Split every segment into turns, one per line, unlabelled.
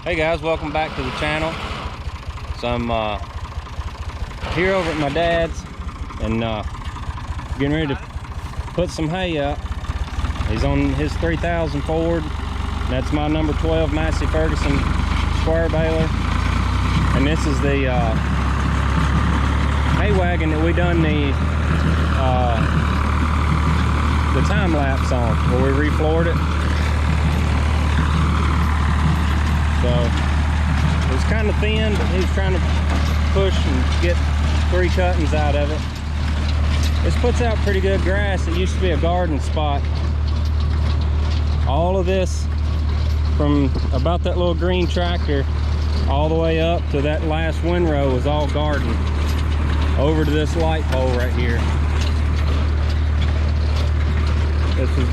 Hey guys, welcome back to the channel. So I'm here over at my dad's and getting ready to put some hay up. He's on his 3000 Ford. That's my number 12 Massey Ferguson square baler. And this is the hay wagon that we done the time lapse on, where we refloored it. So it was kind of thin, but he was trying to push and get 3 cuttings out of it. This puts out pretty good grass. It used to be a garden spot. All of this, from about that little green tractor all the way up to that last windrow, was all garden. Over to this light pole right here.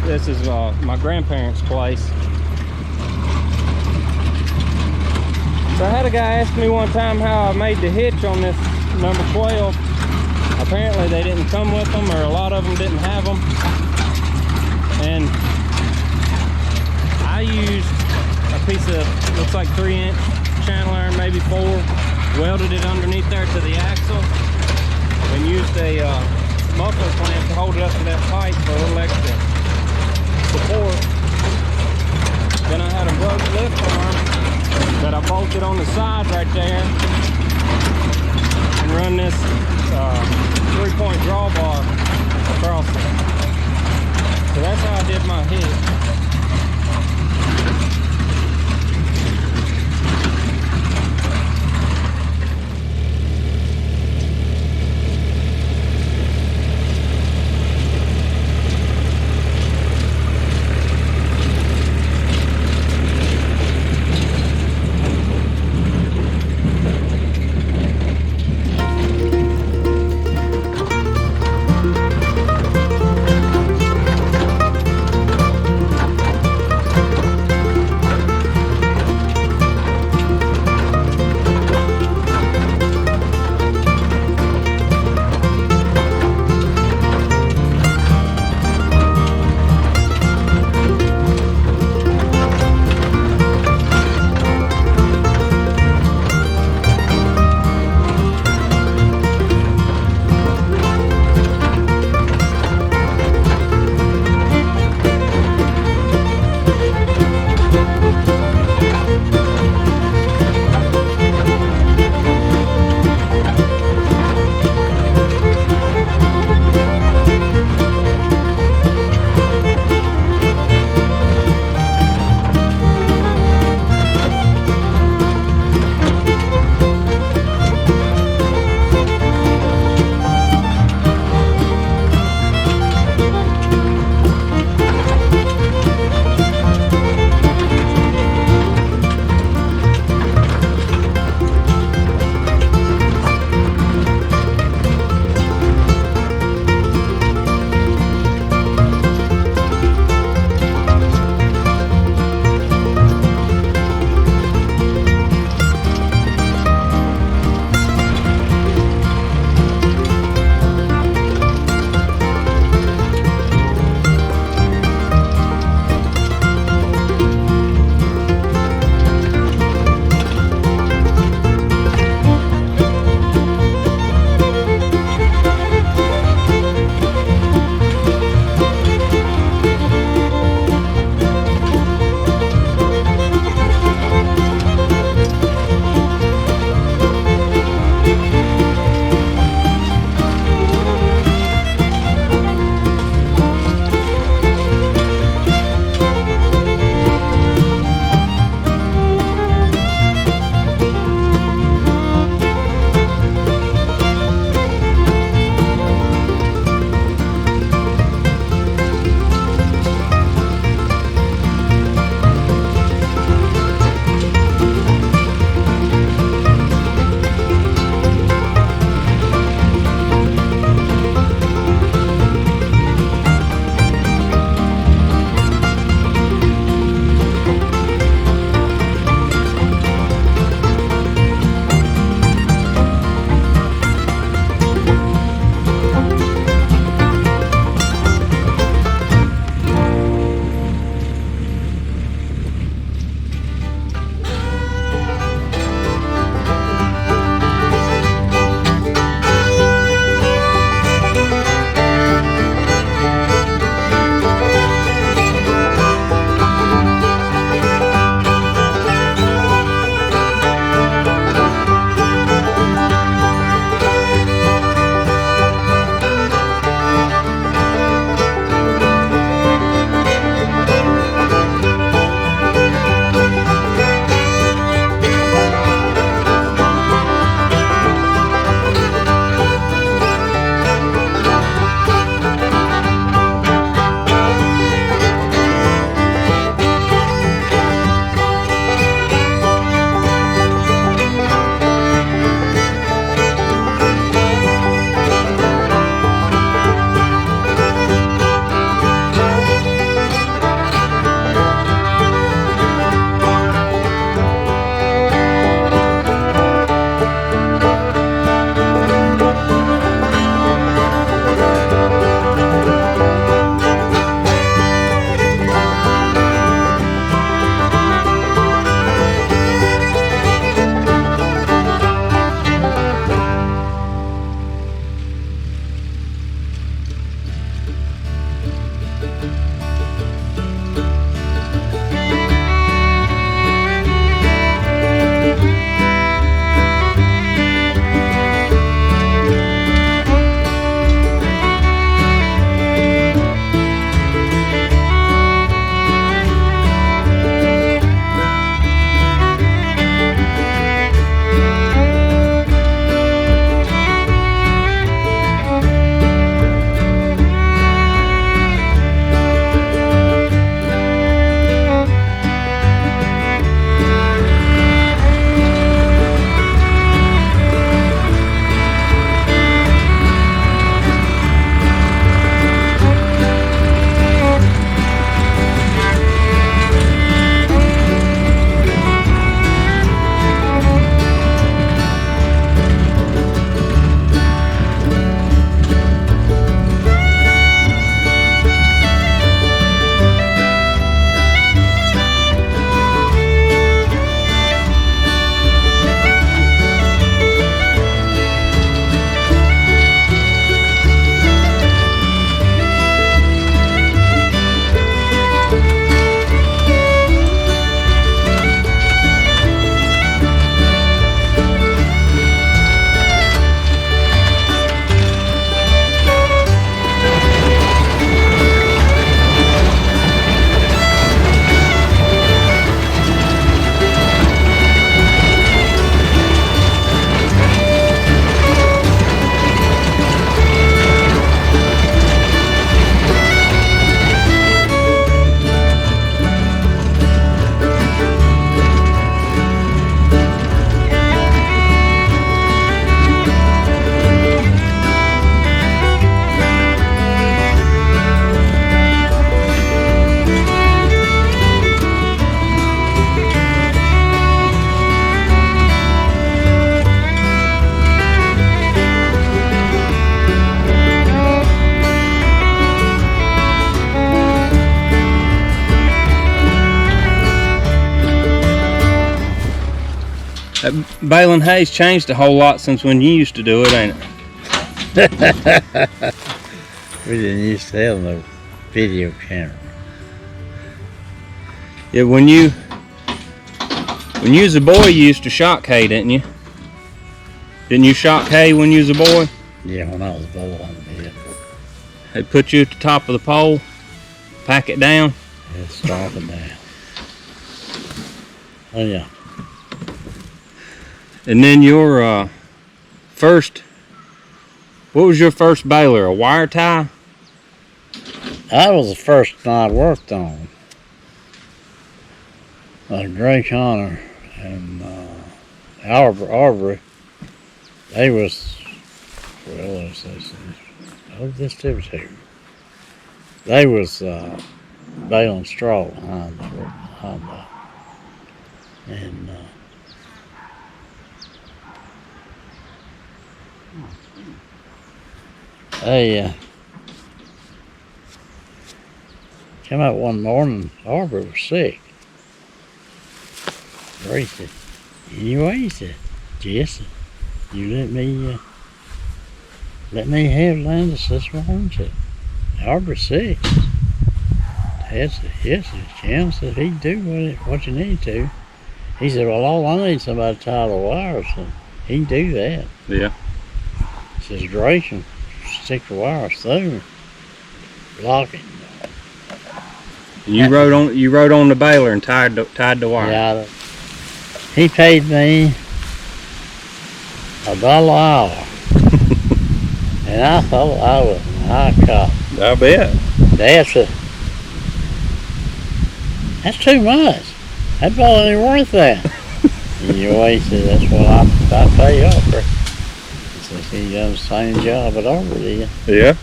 This is my grandparents' place. So I had a guy ask me one time how I made the hitch on this number 12. Apparently they didn't come with them, or a lot of them didn't have them. And I used a piece of, looks like 3-inch channel iron, maybe 4, welded it underneath there to the axle, and used a muffler clamp to hold it up to that pipe for a little extra support. Then I had a broke lift arm that I bolted on the side right there and run this 3-point drawbar across it. So that's how I did my hitch. That baling hay's changed a whole lot since when you used to do it, ain't it?
We didn't used to have no video camera.
Yeah, when you was a boy, you used to shock hay, didn't you? Didn't you shock hay when you was a boy?
Yeah, when I was a boy, I did.
They put you at the top of the pole, pack it down.
Yeah, stop it down. Oh yeah.
And then your first, what was your first baler? A wire tie?
That was the first one I worked on. Gray Connor and Arbery, they was, well, this two. They was baling straw behind the and they came out one morning. Arbery was sick. Ray said, anyway, he said, Jesse, you let me have Landis this morning. Said, Arbery's sick. Dad said, yes. Jim said, he'd do what you need to. He said, well, all I need is somebody to tie the wires, and he can do that.
Yeah.
He says, Dre can stick the wires through, lock it.
And you rode on the baler and tied the wire.
Yeah. He paid me $1 an hour. And I thought I was a high cop.
I bet.
Dad said, that's too much. That ball ain't worth that. Anyway, he said, that's what I pay you for. He said, he done the same job at Arbor, did.
Yeah.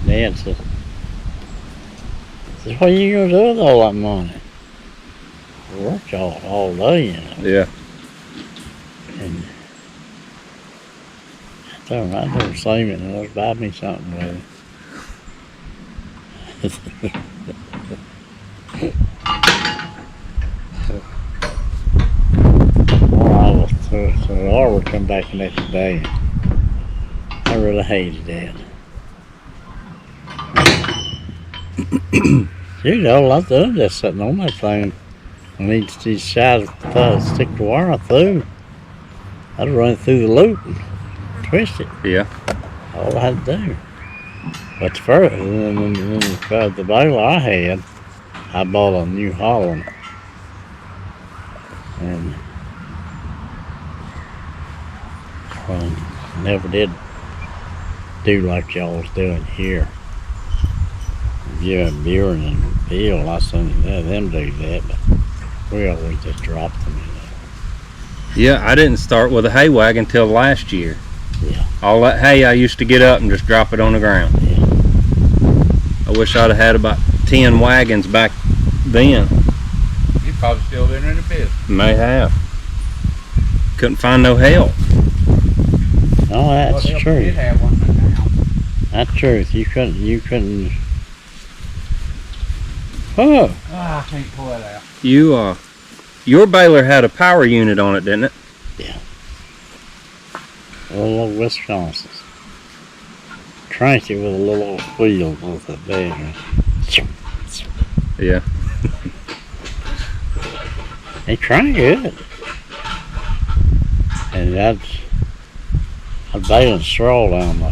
Dad said, what are you going to do with all that money? Work all day, you know.
Yeah.
And I told him I'd never save it and let's buy me something with it. So Arbor come back the next day. I really hated that. You know, I was just sitting on that thing. When he decided to stick the wire through, I'd run through the loop and twist it.
Yeah.
All I had to do. But the baler I had, I bought a New Holland. And never did do like y'all was doing here. Yeah, Buren and Bill, I seen them do that, but we always just dropped them, you know.
Yeah, I didn't start with a hay wagon until last year.
Yeah.
All that hay I used to get up and just drop it on the ground.
Yeah.
I wish I'd have had about 10 wagons back then.
You've probably still been in the business.
May have. Couldn't find no help.
No, that's
Well,
true.
You did have one now.
That's truth. You couldn't. Oh.
I can't pull it out.
Your baler had a power unit on it, didn't it?
Yeah. Little old Wisconsin. Crank it with a little old wheel with a battery.
Yeah.
They crank good. And I'd baling straw down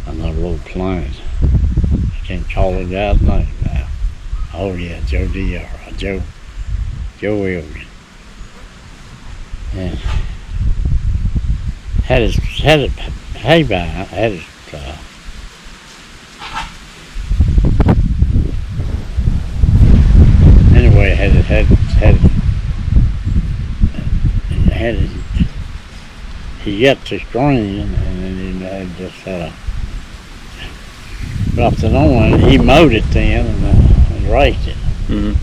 on that little plant. I can't call the guy's name now. Oh yeah, Joe D.R. Joe Williams. And had his hay behind, had his anyway, had his, he got to screen and then he just had a dropped it on and he mowed it then and raked it.
Mm-hmm.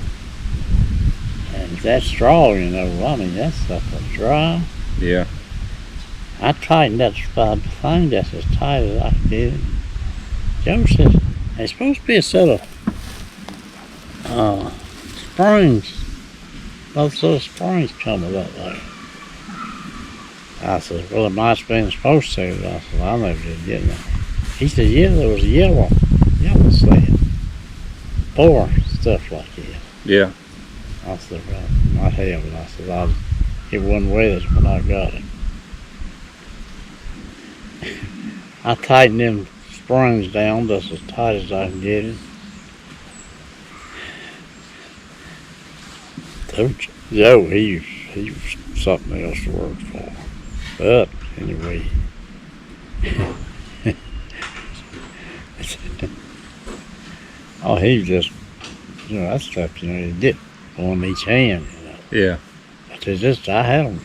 And that straw, you know, I mean, that stuff was dry.
Yeah.
I tightened that thing just as tight as I could get it. Joe says, there's supposed to be a set of springs. Both those springs come that way. I said, well, it might have been supposed to. I said, I never did get it. He said, yeah, there was a yellow sled. 4 stuff like that.
Yeah.
I said, well, not hell. I said, it wasn't with us when I got it. I tightened them springs down just as tight as I can get it. Joe, he was something else to work for. But anyway, oh, he just, that stuff, he did on each hand,
Yeah.
But it's just, I had them,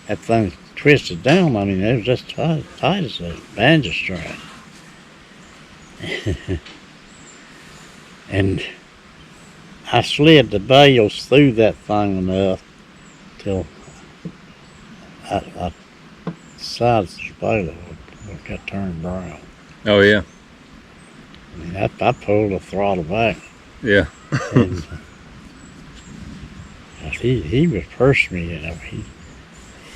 that thing twisted down. I mean, it was just tight as a banjo string. And I slid the bales through that thing enough till I sides of the bale got turned brown.
Oh yeah.
I mean, I pulled the throttle back.
Yeah.
And he was pushing me,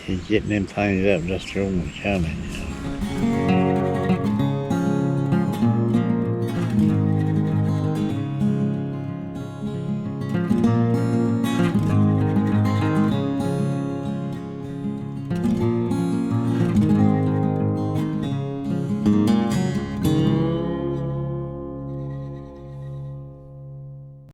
he getting them things up just throwing me coming,